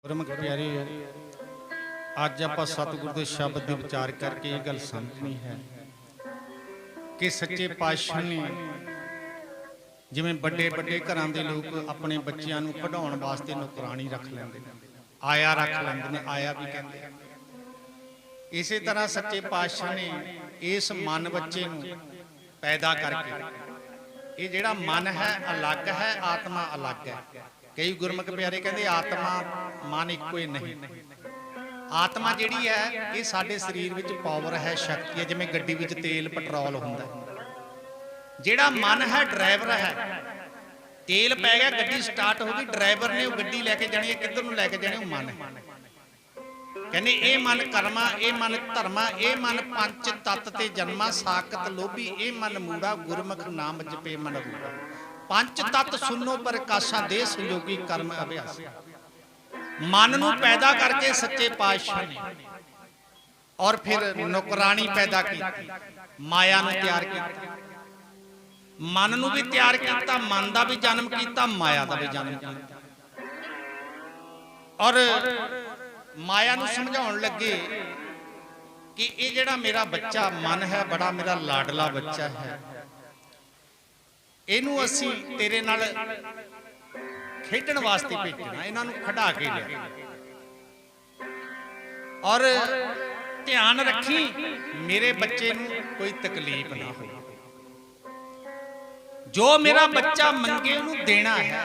ਗੁਰਮੁਖ ਪਿਆਰੇ, ਅੱਜ ਆਪਾਂ ਸਤਿਗੁਰ ਦੇ ਸ਼ਬਦ ਦੇ ਵਿਚਾਰ ਕਰਕੇ ਇਹ ਗੱਲ ਸਮਝਣੀ ਹੈ ਕਿ ਸੱਚੇ ਪਾਤਸ਼ਾਹ ਨੇ ਜਿਵੇਂ ਵੱਡੇ ਵੱਡੇ ਘਰਾਂ ਦੇ ਲੋਕ ਆਪਣੇ ਬੱਚਿਆਂ ਨੂੰ ਪੜ੍ਹਾਉਣ ਵਾਸਤੇ ਨੌਕਰਾਣੀ ਰੱਖ ਲੈਂਦੇ ਨੇ, ਆਇਆ ਰੱਖ ਲੈਂਦੇ ਨੇ, ਆਇਆ ਵੀ ਕਹਿੰਦੇ ਆ। ਇਸੇ ਤਰ੍ਹਾਂ ਸੱਚੇ ਪਾਤਸ਼ਾਹ ਨੇ ਇਸ ਮਨ ਬੱਚੇ ਨੂੰ ਪੈਦਾ ਕਰਕੇ, ਇਹ ਜਿਹੜਾ ਮਨ ਹੈ ਅਲੱਗ ਹੈ, ਆਤਮਾ ਅਲੱਗ ਹੈ। ਕਈ ਗੁਰਮੁਖ ਪਿਆਰੇ ਕਹਿੰਦੇ ਆਤਮਾ ਮਨ ਇੱਕੋ ਹੀ ਨਹੀਂ। ਆਤਮਾ ਜਿਹੜੀ ਹੈ ਇਹ ਸਾਡੇ ਸਰੀਰ ਵਿੱਚ ਪਾਵਰ ਹੈ, ਸ਼ਕਤੀ ਹੈ, ਜਿਵੇਂ ਗੱਡੀ ਵਿੱਚ ਤੇਲ ਪੈਟਰੋਲ ਹੁੰਦਾ। ਜਿਹੜਾ ਮਨ ਹੈ ਡਰਾਈਵਰ ਹੈ। ਤੇਲ ਪੈ ਗਿਆ, ਗੱਡੀ ਸਟਾਰਟ ਹੋ ਗਈ, ਡਰਾਈਵਰ ਨੇ ਉਹ ਗੱਡੀ ਲੈ ਕੇ ਜਾਣੀ ਹੈ, ਕਿੱਧਰ ਨੂੰ ਲੈ ਕੇ ਜਾਣੀ ਉਹ ਮਨ ਹੈ। ਕਹਿੰਦੇ ਇਹ ਮਨ ਕਰਮਾ, ਇਹ ਮਨ ਧਰਮਾ, ਇਹ ਮਨ ਪੰਜ ਤਤ ਤੇ ਜਨਮਾ, ਸਾਖਤ ਲੋਭੀ ਇਹ ਮਨ ਮੂੜਾ, ਗੁਰਮੁਖ ਨਾਮ ਜਪੇ ਮਨ ਰੂੜਾ। ਪੰਜ ਤਤ ਸੁਨੋ ਪ੍ਰਕਾਸ਼ਾਂ ਦੇ ਸੰਜੋਗੀ ਕਰਮ ਅਭਿਆਸ। ਮਨ ਨੂੰ ਪੈਦਾ ਕਰਕੇ ਸੱਚੇ ਪਾਤਸ਼ਾਹ ਨੇ ਔਰ ਫਿਰ ਨੌਕਰਾਣੀ ਪੈਦਾ ਕੀਤੀ, ਮਾਇਆ ਨੂੰ ਤਿਆਰ ਕੀਤਾ। ਮਨ ਨੂੰ ਵੀ ਤਿਆਰ ਕੀਤਾ, ਮਨ ਦਾ ਵੀ ਜਨਮ ਕੀਤਾ, ਮਾਇਆ ਦਾ ਵੀ ਜਨਮ ਕੀਤਾ। ਔਰ ਮਾਇਆ ਨੂੰ ਸਮਝਾਉਣ ਲੱਗੇ ਕਿ ਇਹ ਜਿਹੜਾ ਮੇਰਾ ਬੱਚਾ ਮਨ ਹੈ, ਬੜਾ ਮੇਰਾ ਲਾਡਲਾ ਬੱਚਾ ਹੈ, ਇਹਨੂੰ ਅਸੀਂ ਤੇਰੇ ਨਾਲ ਖੇਡਣ ਵਾਸਤੇ ਭੇਜਣਾ, ਇਹਨਾਂ ਨੂੰ ਖੜਾ ਕੇ ਲਿਆ। ਔਰ ਧਿਆਨ ਰੱਖੀ ਮੇਰੇ ਬੱਚੇ ਨੂੰ ਕੋਈ ਤਕਲੀਫ ਨਾ ਹੋਵੇ। ਜੋ ਮੇਰਾ ਬੱਚਾ ਮੰਗੇ ਉਹਨੂੰ ਦੇਣਾ ਹੈ।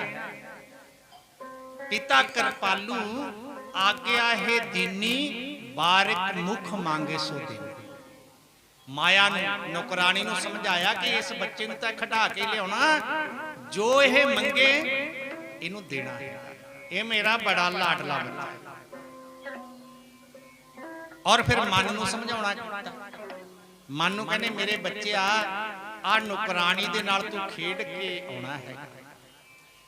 ਪਿਤਾ ਕਿਰਪਾਲੂ ਆਗਿਆ ਹੈ ਦੀਨੀ, ਬਾਰਿਕ ਮੁਖ ਮੰਗੇ ਸੋ ਦੇਣੀ। ਮਾਇਆ ਨੂੰ, ਨੌਕਰਾਣੀ ਨੂੰ ਸਮਝਾਇਆ ਕਿ ਇਸ ਬੱਚੇ ਨੂੰ ਤਾਂ ਖੜਾ ਕੇ ਲਿਆਉਣਾ, ਜੋ ਇਹ ਮੰਗੇ ਇਹਨੂੰ ਦੇਣਾ ਹੈ, ਇਹ ਮੇਰਾ ਬੜਾ ਲਾਡਲਾ ਬੱਚਾ ਹੈ। ਔਰ ਫਿਰ ਮਨ ਨੂੰ ਸਮਝਾਉਣਾ ਚਾਹੀਦਾ। ਮਨ ਨੂੰ ਕਹਿੰਦੇ ਮੇਰੇ ਬੱਚਿਆ, ਆ ਨੌਕਰਾਣੀ ਦੇ ਨਾਲ ਤੂੰ ਖੇਡ ਕੇ ਆਉਣਾ ਹੈ,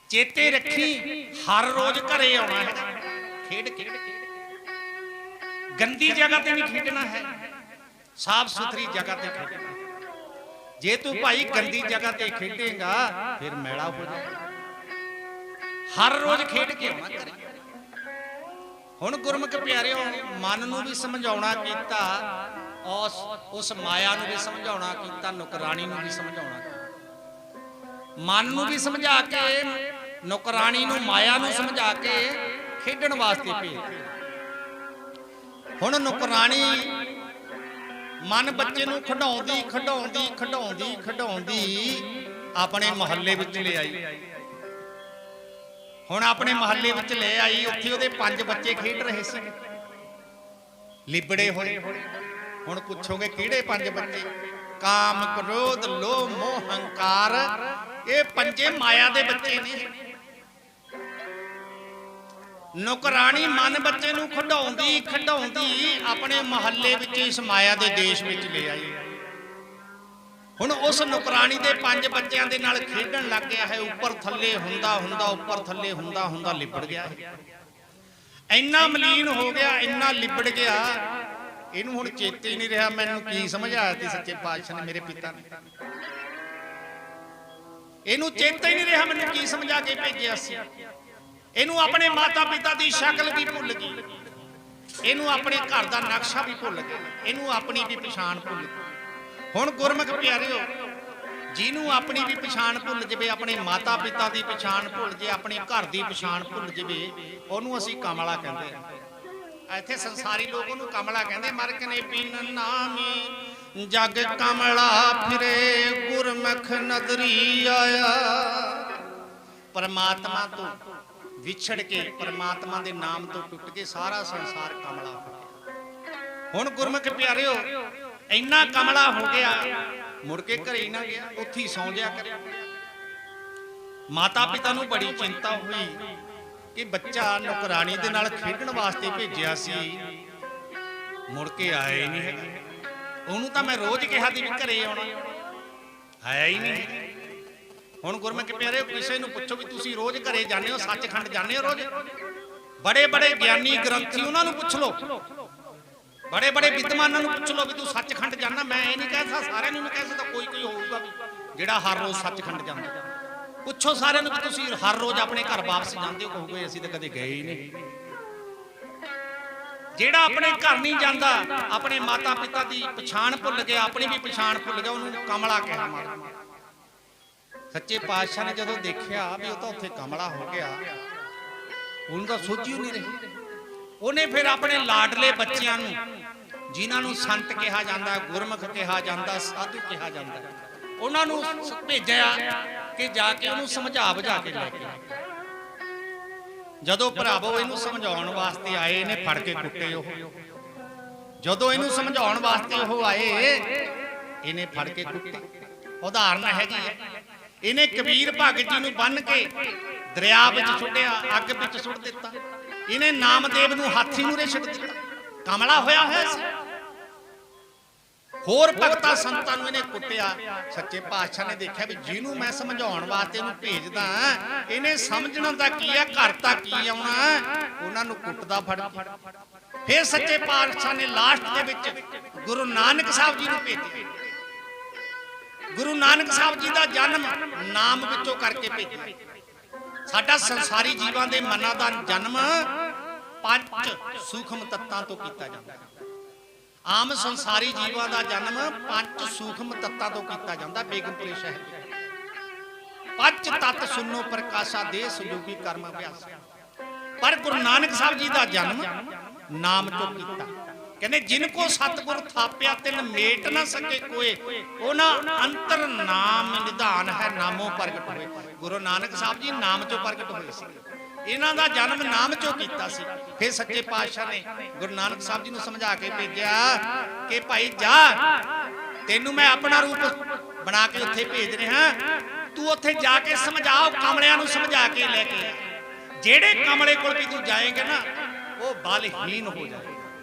ਚੇਤੇ ਰੱਖੀ ਹਰ ਰੋਜ਼ ਘਰੇ ਆਉਣਾ ਹੈ, ਖੇਡ ਕੇ। ਗੰਦੀ ਜਗ੍ਹਾ ਤੇ ਨਹੀਂ ਖੇਡਣਾ ਹੈ, ਸਾਫ ਸੁਥਰੀ ਜਗ੍ਹਾ ਤੇ ਖੇਡਣਾ। ਜੇ ਤੂੰ ਭਾਈ ਗੰਦੀ ਜਗ੍ਹਾ ਤੇ ਖੇਡੇਗਾ ਫਿਰ ਮੈਲਾ ਹੋ ਜਾਏਗਾ। ਹਰ ਰੋਜ਼ ਖੇਡ ਕੇ ਆਉਣਾ ਘਰੇ। ਹੁਣ ਗੁਰਮੁਖ ਪਿਆਰਿਓ, ਮਨ ਨੂੰ ਵੀ ਸਮਝਾਉਣਾ ਕੀਤਾ, ਉਸ ਮਾਇਆ ਨੂੰ ਵੀ ਸਮਝਾਉਣਾ ਕੀਤਾ, ਨੌਕਰਾਣੀ ਨੂੰ ਵੀ ਸਮਝਾਉਣਾ ਕੀਤਾ। ਮਨ ਨੂੰ ਵੀ ਸਮਝਾ ਕੇ, ਨੌਕਰਾਣੀ ਨੂੰ, ਮਾਇਆ ਨੂੰ ਸਮਝਾ ਕੇ ਖੇਡਣ ਵਾਸਤੇ ਭੇਜ। ਹੁਣ ਨੌਕਰਾਣੀ ਮਨ ਬੱਚੇ ਨੂੰ ਖਿਡਾਉਂਦੀ ਖਿਡਾਉਂਦੀ ਖਿਡਾਉਂਦੀ ਖਿਡਾਉਂਦੀ ਆਪਣੇ ਮੁਹੱਲੇ ਵਿੱਚ ਲੈ ਆਈ। ਹੁਣ ਆਪਣੇ ਮੁਹੱਲੇ ਵਿੱਚ ਲੈ ਆਈ, ਉੱਥੇ ਉਹਦੇ 5 ਬੱਚੇ ਖੇਡ ਰਹੇ ਸੀ, ਲਿਬੜੇ ਹੋਏ। ਹੁਣ ਪੁੱਛੋਗੇ ਕਿਹੜੇ 5 ਬੱਚੇ? ਕਾਮ, ਕ੍ਰੋਧ, ਲੋਭ, ਮੋਹ, ਹੰਕਾਰ, ਇਹ 5 ਮਾਇਆ ਦੇ ਬੱਚੇ ਨੇ। ਨੌਕਰਾਣੀ ਮਨ ਬੱਚੇ ਨੂੰ ਖਿਡਾਉਂਦੀ ਖਿਡਾਉਂਦੀ ਆਪਣੇ ਮੁਹੱਲੇ ਵਿੱਚ, ਇਸ ਮਾਇਆ ਦੇ ਦੇਸ਼ ਵਿੱਚ ਲੈ ਆਈ। ਹੁਣ ਉਸ ਨੌਕਰਾਣੀ ਦੇ 5 ਬੱਚਿਆਂ ਦੇ ਨਾਲ ਖੇਡਣ ਲੱਗ ਗਿਆ ਹੈ। ਉੱਪਰ ਥੱਲੇ ਹੁੰਦਾ ਹੁੰਦਾ, ਉੱਪਰ ਥੱਲੇ ਹੁੰਦਾ ਹੁੰਦਾ ਲਿਬੜ ਗਿਆ ਹੈ। ਇੰਨਾ ਮਲੀਨ ਹੋ ਗਿਆ, ਇੰਨਾ ਲਿਬੜ ਗਿਆ, ਇਹਨੂੰ ਹੁਣ ਚੇਤੇ ਹੀ ਨਹੀਂ ਰਿਹਾ ਮੈਨੂੰ ਕੀ ਸਮਝਾਇਆ ਸੀ ਸੱਚੇ ਪਾਤਸ਼ਾਹ ਨੇ, ਮੇਰੇ ਪਿਤਾ ਨੇ। ਇਹਨੂੰ ਚੇਤਾ ਹੀ ਨਹੀਂ ਰਿਹਾ ਮੈਨੂੰ ਕੀ ਸਮਝਾ ਕੇ ਭੇਜਿਆ ਸੀ। ਇਹਨੂੰ ਆਪਣੇ ਮਾਤਾ ਪਿਤਾ ਦੀ ਸ਼ਕਲ ਵੀ ਭੁੱਲ ਗਈ, ਇਹਨੂੰ ਆਪਣੇ ਘਰ ਦਾ ਨਕਸ਼ਾ ਵੀ ਭੁੱਲ ਗਿਆ, ਇਹਨੂੰ ਆਪਣੀ ਵੀ ਪਛਾਣ ਭੁੱਲ ਗਈ। ਹੁਣ ਗੁਰਮੁਖ ਪਿਆਰਿਓ, ਜਿਹਨੂੰ ਆਪਣੀ ਵੀ ਪਛਾਣ ਭੁੱਲ ਜਾਵੇ, ਆਪਣੇ ਮਾਤਾ ਪਿਤਾ ਦੀ ਪਛਾਣ ਭੁੱਲ ਜੇ, ਆਪਣੇ ਘਰ ਦੀ ਪਛਾਣ ਭੁੱਲ ਜਾਵੇ, ਉਹਨੂੰ ਅਸੀਂ ਕਮਲਾ ਕਹਿੰਦੇ ਆ। ਇੱਥੇ ਸੰਸਾਰੀ ਲੋਕ ਉਹਨੂੰ ਕਮਲਾ ਕਹਿੰਦੇ। ਮਰਕਨੇ ਪੀਨ ਨਾਮੀ ਜਗ ਕਮਲਾ ਫਿਰੇ, ਗੁਰਮੁਖ ਨਦਰੀ ਆਇਆ। ਪਰਮਾਤਮਾ ਤੋਂ ਵਿਛੜ ਕੇ, ਪਰਮਾਤਮਾ ਦੇ ਨਾਮ ਤੋਂ ਟੁੱਟ ਕੇ ਸਾਰਾ ਸੰਸਾਰ ਕਮਲਾ ਹੋ ਗਿਆ। ਹੁਣ ਗੁਰਮੁਖ ਪਿਆਰਿਓ, ਇੰਨਾ ਕਮਲਾ ਹੋ ਗਿਆ, ਮੁੜ ਕੇ ਘਰੇ ਹੀ ਨਾ ਗਿਆ, ਉੱਥੇ ਹੀ ਸੌਂ ਜਾ ਕਰੇ। ਮਾਤਾ ਪਿਤਾ ਨੂੰ ਬੜੀ ਚਿੰਤਾ ਹੋਈ ਕਿ ਬੱਚਾ ਨੌਕਰਾਣੀ ਦੇ ਨਾਲ ਖੇਡਣ ਵਾਸਤੇ ਭੇਜਿਆ ਸੀ, ਮੁੜ ਕੇ ਆਇਆ ਹੀ ਨਹੀਂ ਹੈਗਾ। ਉਹਨੂੰ ਤਾਂ ਮੈਂ ਰੋਜ਼ ਕਿਹਾ ਸੀ ਵੀ ਘਰੇ ਆਉਣਾ, ਆਇਆ ਹੀ ਨਹੀਂ। ਹੁਣ ਗੁਰਮੁਖ ਪਿਆਰੇ, ਕਿਸੇ ਨੂੰ ਪੁੱਛੋ ਵੀ ਤੁਸੀਂ ਰੋਜ਼ ਘਰੇ ਜਾਂਦੇ ਹੋ, ਸੱਚਖੰਡ ਜਾਂਦੇ ਹੋ ਰੋਜ਼? ਬੜੇ ਬੜੇ ਗਿਆਨੀ ਗ੍ਰੰਥੀ, ਉਹਨਾਂ ਨੂੰ ਪੁੱਛ ਲਓ, ਬੜੇ ਬੜੇ ਵਿਦਵਾਨਾਂ ਨੂੰ ਪੁੱਛ ਲਓ ਵੀ ਤੂੰ ਸੱਚਖੰਡ ਜਾਂਦਾ। ਮੈਂ ਇਹ ਨਹੀਂ ਕਹਿ ਸਕਦਾ, ਸਾਰਿਆਂ ਨੂੰ ਨਹੀਂ ਕਹਿ ਸਕਦਾ, ਕੋਈ ਕੋਈ ਹੋਊਗਾ ਵੀ ਜਿਹੜਾ ਹਰ ਰੋਜ਼ ਸੱਚਖੰਡ ਜਾਂਦਾ। ਪੁੱਛੋ ਸਾਰਿਆਂ ਨੂੰ ਵੀ ਤੁਸੀਂ ਹਰ ਰੋਜ਼ ਆਪਣੇ ਘਰ ਵਾਪਸ ਜਾਂਦੇ ਹੋ? ਕਹੋਗੇ ਅਸੀਂ ਤਾਂ ਕਦੇ ਗਏ ਹੀ ਨਹੀਂ। ਜਿਹੜਾ ਆਪਣੇ ਘਰ ਨਹੀਂ ਜਾਂਦਾ, ਆਪਣੇ ਮਾਤਾ ਪਿਤਾ ਦੀ ਪਛਾਣ ਭੁੱਲ ਗਿਆ, ਆਪਣੀ ਵੀ ਪਛਾਣ ਭੁੱਲ ਗਿਆ, ਉਹਨੂੰ ਕਮਲਾ ਕਿਹਾ। ਸੱਚੇ ਪਾਤਸ਼ਾਹ ਨੇ ਜਦੋਂ ਦੇਖਿਆ ਵੀ ਉਹ ਤਾਂ ਉੱਥੇ ਕਮਲਾ ਹੋ ਗਿਆ, ਉਹਨੂੰ ਤਾਂ ਸੋਝੀ ਨਹੀਂ ਰਹੀ। ਉਹਨੇ ਫਿਰ ਆਪਣੇ ਲਾਡਲੇ ਬੱਚਿਆਂ ਨੂੰ, ਜਿਨ੍ਹਾਂ ਨੂੰ ਸੰਤ ਕਿਹਾ ਜਾਂਦਾ, ਗੁਰਮੁਖ ਕਿਹਾ ਜਾਂਦਾ, ਸਾਧੂ ਕਿਹਾ ਜਾਂਦਾ, ਉਹਨਾਂ ਨੂੰ ਭੇਜਿਆ ਕਿ ਜਾ ਕੇ ਉਹਨੂੰ ਸਮਝਾ ਬੁਝਾ ਕੇ ਲੈ ਕੇ ਆਏ। ਜਦੋਂ ਭਰਾਵੋ ਇਹਨੂੰ ਸਮਝਾਉਣ ਵਾਸਤੇ ਆਏ, ਇਹਨੇ ਫੜ ਕੇ ਕੁੱਟੇ। ਉਹ ਜਦੋਂ ਇਹਨੂੰ ਸਮਝਾਉਣ ਵਾਸਤੇ ਉਹ ਆਏ, ਇਹਨੇ ਫੜ ਕੇ ਕੁੱਟੇ। ਉਦਾਹਰਨ ਹੈਗੀ ਹੈ, ਇਹਨੇ ਕਬੀਰ ਭਗਤ ਜੀ ਨੂੰ ਬੰਨ ਕੇ ਦਰਿਆ ਵਿੱਚ ਸੁੱਟਿਆ, ਅੱਗ ਵਿੱਚ ਸੁੱਟ ਦਿੱਤਾ। ਇਹਨੇ ਨਾਮਦੇਵ ਨੂੰ ਹਾਥੀ ਮੂਹਰੇ ਛੱਡ ਦਿੱਤਾ, ਕਮਲਾ ਹੋਇਆ ਹੋਇਆ ਸੀ। ਹੋਰ ਭਗਤਾਂ ਸੰਤਾਂ ਨੂੰ ਇਹਨੇ ਕੁੱਟਿਆ। ਸੱਚੇ ਪਾਤਸ਼ਾਹ ਨੇ ਦੇਖਿਆ ਵੀ ਜਿਹਨੂੰ ਮੈਂ ਸਮਝਾਉਣ ਵਾਸਤੇ ਇਹਨੂੰ ਭੇਜਦਾ, ਇਹਨੇ ਸਮਝਣਾ ਤਾਂ ਕੀ ਹੈ, ਘਰ ਤਾਂ ਕੀ ਆਉਣਾ, ਉਹਨਾਂ ਨੂੰ ਕੁੱਟਦਾ ਫੜ ਕੇ। ਫਿਰ ਸੱਚੇ ਪਾਤਸ਼ਾਹ ਨੇ ਲਾਸਟ ਦੇ ਵਿੱਚ ਗੁਰੂ ਨਾਨਕ ਸਾਹਿਬ ਜੀ ਨੂੰ ਭੇਜਿਆ। ਗੁਰੂ ਨਾਨਕ ਸਾਹਿਬ ਜੀ ਦਾ ਜਨਮ ਨਾਮ ਵਿੱਚੋਂ ਕਰਕੇ ਭੇਜਿਆ। ਸਾਡਾ ਸੰਸਾਰੀ ਜੀਵਾਂ ਦੇ ਮਨਾਂ ਦਾ ਜਨਮ ਪੰਜ ਸੂਖਮ ਤੱਤਾਂ ਤੋਂ ਕੀਤਾ ਜਾਂਦਾ ਹੈ। ਆਮ ਸੰਸਾਰੀ ਜੀਵਾਂ ਦਾ ਜਨਮ ਪੰਜ ਸੂਖਮ ਤੱਤਾਂ ਤੋਂ ਕੀਤਾ ਜਾਂਦਾ। ਬੇਗਮਪੁਰੇ ਸ਼ਹਿਰ ਪੰਜ ਤੱਤ ਸੁਨੋ ਪ੍ਰਕਾਸ਼ਾ ਦੇ ਸੁਜੋਗੀ ਕਰਮ ਅਭਿਆਸ। ਪਰ ਗੁਰੂ ਨਾਨਕ ਸਾਹਿਬ ਜੀ ਦਾ ਜਨਮ ਨਾਮ ਤੋਂ ਕੀਤਾ। ਕਹਿੰਦੇ ਜਿਨ ਕੋ ਸਤਿਗੁਰ ਥਾਪਿਆ ਤਿਨ ਮੇਟ ਨਾ ਸਕੇ ਕੋਏ, ਉਹਨਾਂ ਅੰਤਰ ਨਾਮ ਨਿਧਾਨ ਹੈ ਨਾਮੋਂ ਪ੍ਰਗਟ ਹੋਏ। ਗੁਰੂ ਨਾਨਕ ਸਾਹਿਬ ਜੀ ਨਾਮ ਚੋਂ ਪ੍ਰਗਟ ਹੋਏ ਸੀ, ਇਹਨਾਂ ਦਾ ਜਨਮ ਨਾਮ ਚੋਂ ਕੀਤਾ ਸੀ। ਫਿਰ ਸੱਚੇ ਪਾਤਸ਼ਾਹ ਨੇ ਗੁਰੂ ਨਾਨਕ ਸਾਹਿਬ ਜੀ ਨੂੰ ਸਮਝਾ ਕੇ ਭੇਜਿਆ ਕਿ ਭਾਈ ਜਾ, ਤੈਨੂੰ ਮੈਂ ਆਪਣਾ ਰੂਪ ਬਣਾ ਕੇ ਉੱਥੇ ਭੇਜ ਰਿਹਾ, ਤੂੰ ਉੱਥੇ ਜਾ ਕੇ ਸਮਝਾਓ, ਕਮਲਿਆਂ ਨੂੰ ਸਮਝਾ ਕੇ ਲੈ ਕੇ। ਜਿਹੜੇ ਕਮਲੇ ਕੋਲ ਵੀ ਤੂੰ ਜਾਏਂਗੇ ਨਾ, ਉਹ ਬਲਹੀਨ ਹੋ ਜਾਏਗਾ,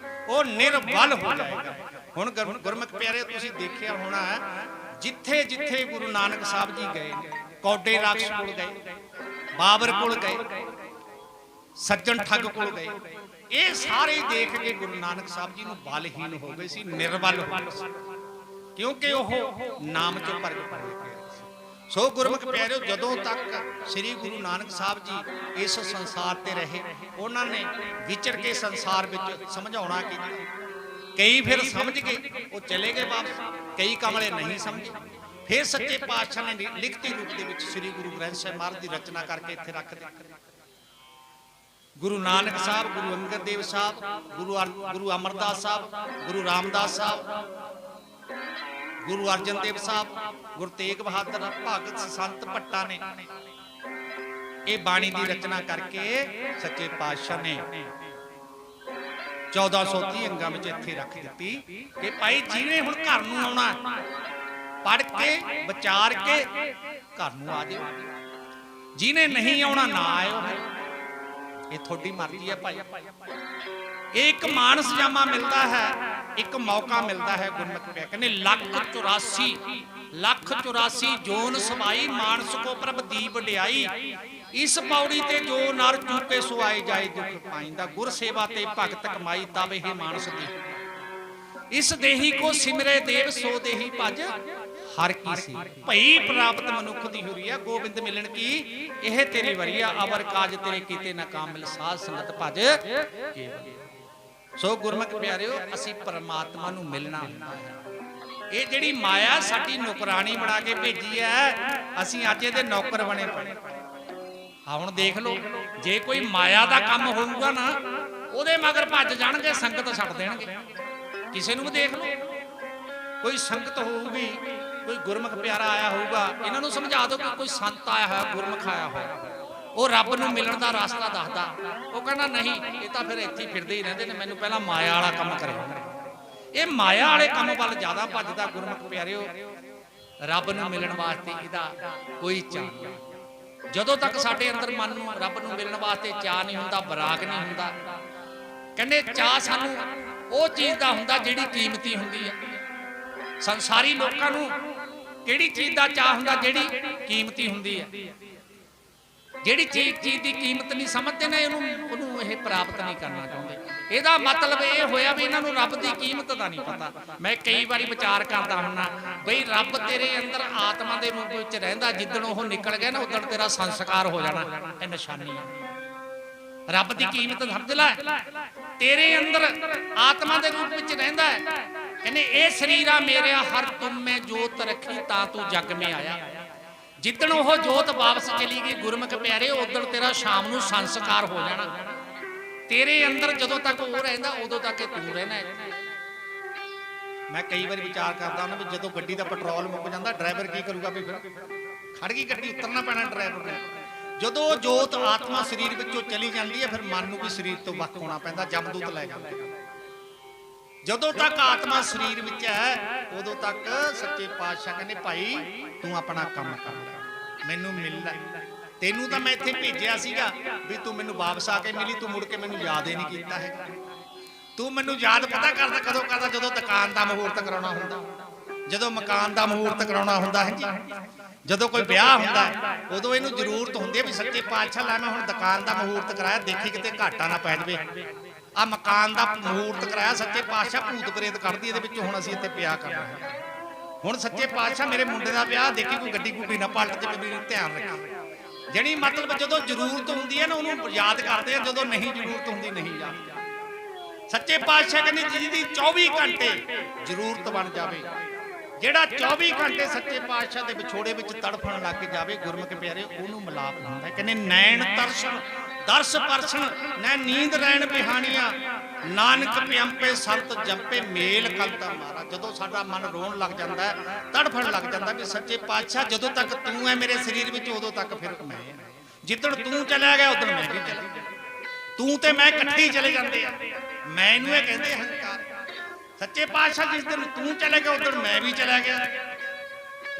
ਉਹ ਨਿਰਬਲ ਹੋ ਜਾਏਗਾ। ਹੁਣ ਗੁਰਮੁਖ ਪਿਆਰੇ, ਤੁਸੀਂ ਦੇਖਿਆ ਹੋਣਾ ਜਿੱਥੇ ਜਿੱਥੇ ਗੁਰੂ ਨਾਨਕ ਸਾਹਿਬ ਜੀ ਗਏ, ਕੌਡੇ ਰਾਖਸ਼ ਕੋਲ ਗਏ, ਬਾਬਰ ਕੋਲ ਗਏ, ਸੱਜਣ ਠੱਗ ਕੋਲ ਗਏ, ਇਹ ਸਾਰੇ ਦੇਖ ਕੇ ਗੁਰੂ ਨਾਨਕ ਸਾਹਿਬ ਜੀ ਨੂੰ ਬਲਹੀਨ ਹੋ ਗਏ ਸੀ, ਨਿਰਬਲ ਹੋ ਗਏ ਸੀ, ਕਿਉਂਕਿ ਉਹ ਨਾਮ ਚੋਂ ਪ੍ਰਗਟ ਹੋਏ। ਸੋ ਗੁਰਮੁਖ ਪਿਆਰਿਓ, ਜਦੋਂ ਤੱਕ ਸ੍ਰੀ ਗੁਰੂ ਨਾਨਕ ਸਾਹਿਬ ਜੀ ਇਸ ਸੰਸਾਰ ਤੇ ਰਹੇ, ਉਹਨਾਂ ਨੇ ਵਿਚਰ ਕੇ ਸੰਸਾਰ ਵਿੱਚ ਸਮਝਾਉਣਾ ਕੀਤਾ। ਕਈ ਫਿਰ ਸਮਝ ਗਏ, ਉਹ ਚਲੇ ਗਏ ਵਾਪਸ, ਕਈ ਕਮਲੇ ਨਹੀਂ ਸਮਝੇ। ਫਿਰ ਸੱਚੇ ਪਾਤਸ਼ਾਹ ਨੇ ਲਿਖਤੀ ਰੂਪ ਦੇ ਵਿੱਚ ਸ੍ਰੀ ਗੁਰੂ ਗ੍ਰੰਥ ਸਾਹਿਬ ਮਹਾਰਾਜ ਦੀ ਰਚਨਾ ਕਰਕੇ ਇੱਥੇ ਰੱਖ ਦਿੱਤੀ। ਗੁਰੂ ਨਾਨਕ ਸਾਹਿਬ, ਗੁਰੂ ਅੰਗਦ ਦੇਵ ਸਾਹਿਬ, ਗੁਰੂ ਅਮਰਦਾਸ ਸਾਹਿਬ, ਗੁਰੂ ਰਾਮਦਾਸ ਸਾਹਿਬ, ਗੁਰੂ ਅਰਜਨ ਦੇਵ ਸਾਹਿਬ, ਗੁਰੂ ਤੇਗ ਬਹਾਦਰ, ਭਗਤ ਸੰਤ ਭੱਟਾ ਨੇ ਇਹ ਬਾਣੀ ਦੀ ਰਚਨਾ ਕਰਕੇ ਸੱਚੇ ਪਾਤਸ਼ਾਹ ਨੇ 1430 ਅੰਗਾਂ ਵਿੱਚ ਇੱਥੇ ਰੱਖ ਦਿੱਤੀ ਕਿ ਭਾਈ ਜਿਹਨੇ ਹੁਣ ਘਰ ਨੂੰ ਆਉਣਾ, ਪੜ੍ਹ ਕੇ ਵਿਚਾਰ ਕੇ ਘਰ ਨੂੰ ਆ ਜਾਓ, ਜਿਹਨੇ ਨਹੀਂ ਆਉਣਾ ਨਾ ਆਇਓ, ਇਹ ਤੁਹਾਡੀ ਮਰਜ਼ੀ ਹੈ ਭਾਈ। ਇਹ ਇੱਕ ਮਾਨਸ ਜਾਮਾ ਮਿਲਦਾ ਹੈ, ਇੱਕ ਮੌਕਾ ਮਿਲਦਾ ਹੈ। ਗੁਰਮੁਖ ਪਿਆ ਕਹਿੰਦੇ ਲੱਖ 84 ਜੋਨ ਸਮਾਈ, ਮਾਨਸ ਕੋ ਪ੍ਰਭ ਦੀ ਵਡਿਆਈ। ਇਸ ਪੌੜੀ ਤੇ ਜੋ ਨਰ ਚੂਕੇ ਸੋ ਆਏ ਜਾਏ ਦੁਖ ਪਾਈਂਦਾ, ਗੁਰ ਸੇਵਾ ਤੇ ਭਗਤ ਕਮਾਈ ਤਬ ਇਹ ਮਾਨਸ ਦੀ। ਇਸ ਦੇਹੀ ਕੋ ਸਿਮਰੇ ਦੇਵ ਸੋ ਦੇਹੀ ਭਜ ਹਰ ਕੀ ਸੀ। ਭਈ ਪ੍ਰਾਪਤ ਮਨੁੱਖ ਦੀ ਹੁਰੀਆ, ਗੋਬਿੰਦ ਮਿਲਣ ਕੀ ਇਹ ਤੇਰੀ ਵਰੀਆ। ਅਵਰ ਕਾਜ ਤੇਰੇ ਕੀਤੇ ਨਾ ਕਾਮ ਮਿਲ, ਸਾਧ ਸੰਗਤ ਭਜ ਕੇਵਲ। ਸੋ ਗੁਰਮੁਖ ਪਿਆਰਿਓ, ਅਸੀਂ ਪਰਮਾਤਮਾ ਨੂੰ ਮਿਲਣਾ ਹੁੰਦਾ ਹੈ। ਇਹ ਜਿਹੜੀ ਮਾਇਆ ਸਾਡੀ ਨੌਕਰਾਨੀ ਬਣਾ ਕੇ ਭੇਜੀ ਹੈ, ਅਸੀਂ ਅੱਜ ਇਹਦੇ ਨੌਕਰ ਬਣੇ ਪਏ। ਹੁਣ ਦੇਖ ਲਓ, ਜੇ ਕੋਈ ਮਾਇਆ ਦਾ ਕੰਮ ਹੋਊਗਾ ਨਾ, ਉਹਦੇ ਮਗਰ ਭੱਜ ਜਾਣਗੇ, ਸੰਗਤ ਛੱਡ ਦੇਣਗੇ। ਕਿਸੇ ਨੂੰ ਵੀ ਦੇਖ ਲਓ, ਕੋਈ ਸੰਗਤ ਹੋਊਗੀ, ਕੋਈ ਗੁਰਮੁਖ ਪਿਆਰਾ ਆਇਆ ਹੋਊਗਾ, ਇਹਨਾਂ ਨੂੰ ਸਮਝਾ ਦਿਓ ਕਿ ਕੋਈ ਸੰਤ ਆਇਆ ਹੋਇਆ, ਗੁਰਮੁਖ ਆਇਆ ਹੋਇਆ, ਉਹ ਰੱਬ ਨੂੰ ਮਿਲਣ ਦਾ ਰਸਤਾ ਦੱਸਦਾ। ਉਹ ਕਹਿੰਦਾ ਨਹੀਂ, ਇਹ ਤਾਂ ਫਿਰ ਇੱਥੇ ਫਿਰਦੇ ਹੀ ਰਹਿੰਦੇ ਨੇ, ਮੈਨੂੰ ਪਹਿਲਾਂ ਮਾਇਆ ਵਾਲਾ ਕੰਮ ਕਰਿਆ। ਇਹ ਮਾਇਆ ਵਾਲੇ ਕੰਮ ਵੱਲ ਜ਼ਿਆਦਾ ਭੱਜਦਾ। ਗੁਰਮੁਖ ਪਿਆਰਿਓ, ਰੱਬ ਨੂੰ ਮਿਲਣ ਵਾਸਤੇ ਇਹਦਾ ਕੋਈ ਚਾਅ ਨਹੀਂ। ਜਦੋਂ ਤੱਕ ਸਾਡੇ ਅੰਦਰ ਮਨ ਨੂੰ ਰੱਬ ਨੂੰ ਮਿਲਣ ਵਾਸਤੇ ਚਾਅ ਨਹੀਂ ਹੁੰਦਾ, ਬਰਾਗ ਨਹੀਂ ਹੁੰਦਾ। ਕਹਿੰਦੇ ਚਾਅ ਸਾਨੂੰ ਉਹ ਚੀਜ਼ ਦਾ ਹੁੰਦਾ ਜਿਹੜੀ ਕੀਮਤੀ ਹੁੰਦੀ ਹੈ। ਸੰਸਾਰੀ ਲੋਕਾਂ ਨੂੰ ਕਿਹੜੀ ਚੀਜ਼ ਦਾ ਚਾਅ ਹੁੰਦਾ? ਜਿਹੜੀ ਕੀਮਤੀ ਹੁੰਦੀ ਹੈ। ਜਿਹੜੀ ਚੀਜ਼ ਦੀ ਕੀਮਤ ਨਹੀਂ ਸਮਝਦੇ ਨੇ, ਉਹਨੂੰ ਇਹ ਪ੍ਰਾਪਤ ਨਹੀਂ ਕਰਨਾ ਚਾਹੁੰਦੇ। ਇਹਦਾ ਮਤਲਬ ਇਹ ਹੋਇਆ ਵੀ ਇਹਨਾਂ ਨੂੰ ਰੱਬ ਦੀ ਕੀਮਤ ਦਾ ਨਹੀਂ ਪਤਾ। ਮੈਂ ਕਈ ਵਾਰੀ ਵਿਚਾਰ ਕਰਦਾ ਹੁੰਨਾ, ਬਈ ਰੱਬ ਤੇਰੇ ਅੰਦਰ ਆਤਮਾ ਦੇ ਰੂਪ ਵਿੱਚ ਰਹਿੰਦਾ, ਜਿੱਦਣ ਉਹ ਨਿਕਲ ਗਿਆ ਨਾ, ਉਦੋਂ ਤੇਰਾ ਸੰਸਕਾਰ ਹੋ ਜਾਣਾ। ਇਹ ਨਿਸ਼ਾਨੀ ਹੈ। रब की कीमत समझ लै, तेरे अंदर आत्मा के रूप में रहिंदा है। कहने ए शरीरा मेरा हर तुम में जोत रखी ता तू जग में आया। जिदन वो जोत वापस चली गई गुरमुख प्यारे, उदण तेरा शाम नूं संस्कार हो जाना। तेरे अंदर जदों तक वो रहिंदा उदों तक तू रहना है। मैं कई बार विचार करता हूं भी जदों गड्डी दा पेट्रोल मुक जांदा ड्राइवर की करूगा भी फिर खड़ गई गड्डी, उतरना पैना ड्राइवर ने। जदों जोत आत्मा शरीर विचों चली जाती है फिर मन नूं भी शरीर तो वख होना पैंदा, जमदूत लै जांदा। जदों तक आत्मा शरीर विच है उदों तक सच्चे पातशाह कहंदे भाई तू अपना काम कर ले, मैनू मिल ले। तेनू तो मैं इत्थे भेजिया सीगा भी तू मैनू वापस आके मिली, तू मुड़ के मैनू याद ही नहीं कीता है। तू मैनू याद पता करदा कदों करदा जदों दुकान दा मुहूर्त कराउणा हुंदा, जदों मकान दा मुहूर्त कराउणा हुंदा है जी, जदों कोई ब्याह हुंदा उदों इहनू जरूरत हुंदी है भी सच्चे पातशाह लै मैं हुण दुकान दा मुहूर्त कराया, देखी किते घाटा ना पै जावे। आ मकान दा मुहूर्त कराया सच्चे पातशाह भूत प्रेत कढदी इहदे विचों, हुण असीं इत्थे ब्याह करना है। हुण सच्चे पातशाह मेरे मुंडे दा ब्याह देखी कोई गड्डी गुड्डी ना पलट जावे, मेरी ध्यान रखी। जणी मतलब जदों जरूरत हुंदी है ना उहनू याद करदे आ, जदों नहीं जरूरत हुंदी नहीं याद। सच्चे पातशाह कहंदे जिहदी 24 घंटे जरूरत बन जावे, जेड़ा 24 घंटे सच्चे पातशाह दे विछोड़े विच तड़फण लग जावे गुरमुख प्यारे, ओनू मिलाप हुंदा है। कहंदे नैण तरसन दर्श परसन न नींद रैण बिहानिया, नानक प्यंपे संत जंपे मेल कंता मारा। जदों साडा मन रोण लग जांदा है, तड़फण लग जांदा भी सच्चे पातशाह जदों तक तू है मेरे शरीर विच उदों तक फिर मैं। जिद्दण तू चला गया उदण मैं भी चला गया, तू ते मैं इकट्ठे ही चले जांदे आ। मैनू ये कहंदे हंकार। सच्चे पातशाह जिस दिन तू चले गया उदण मैं भी चला गया।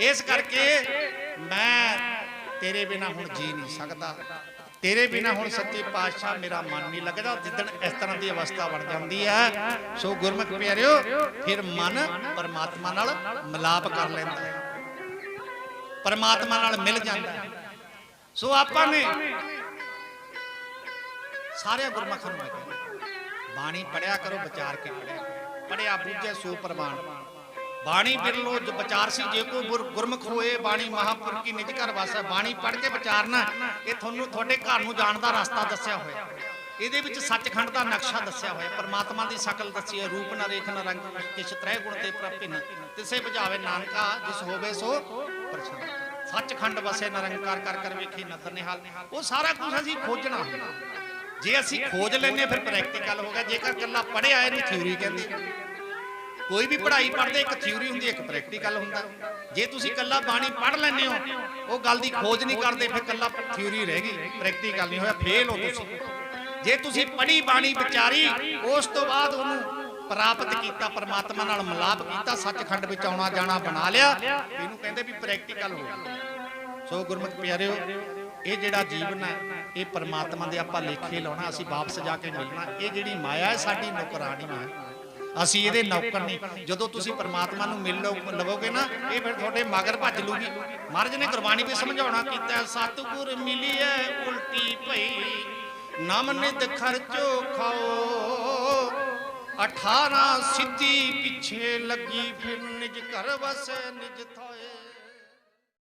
इस करके मैं तेरे बिना हुण जी नहीं सकदा, तेरे बिना हुण सच्चे पातशाह मेरा मन नहीं लगदा। जिद्दण इस तरह की अवस्था बन जाती है सो गुरमुख प्यारिओ फिर मन परमात्मा नाल मिलाप कर लैंदा है, परमात्मा नाल मिल जांदा है। सो आपां ने सारे गुरमुखां नूं बाणी पढ़िया करो, विचार के पढ़िया, पढ़िया बूझे सो प्रवान। बाणी बिर लो जो विचार सी जे को गुरमुख होए, बाणी महापुर की निज घर वासा। बाणी पढ़ के विचारना, ये थोनू थोड़े घर नूं जाण दा रास्ता दस्सिया होया, इहदे विच सचखंड दा नक्शा दस्सिया होया, परमात्मा दी शकल दस्सी है, रूप न रेख न रंग किछ त्रय गुण ते प्रभिन्न, तिसे बुझावे नानका जिस होवे सो प्रसन्न। सचखंड वसे निरंकार कर कर वेखी नदर निहाल। वो सारा कुछ असीं खोजना हुंदा, जे असीं खोज लैने फिर प्रैक्टिकल हो गया। जेकर कल्ला पढ़िया इहनूं थ्योरी कहंदे, कोई भी पढ़ाई पढ़ते एक थ्योरी होंदी एक प्रैक्टिकल होंदा। जे तुसीं कल्ला बाणी पढ़ लैंदे हो वो गल दी खोज नहीं करते फिर कल्ला थ्योरी रह गई, प्रैक्टिकल नहीं होया, फेल हो तुसीं। जे तुसीं पढ़ी बाणी विचारी उस तो बाद उहनूं प्राप्त किया, परमात्मा नाल मिलाप किया, सचखंड विच आउणा जाना बना लिया, इहनूं कहंदे भी प्रैक्टिकल हो गया। सो गुरमुख प्यारिओ ये जिहड़ा जीवन है ये परमात्मा दे आपां लेखे लाउणा, असीं वापस जाके मिलना। ये जिहड़ी माया है साडी नौकरानी है, असीं इहदे नौकर नहीं। जदों तुसीं परमात्मा नूं मिल लवोगे ना ये फिर तुहाडे मगर भज लूगी। महाराज ने गुरबाणी भी समझाउणा कीता, सतगुर मिलिए उल्टी पई नाम नित खर्चो खाओ, 18 सिद्धि पिछे लगी फिर निज घर वसे निज थाए।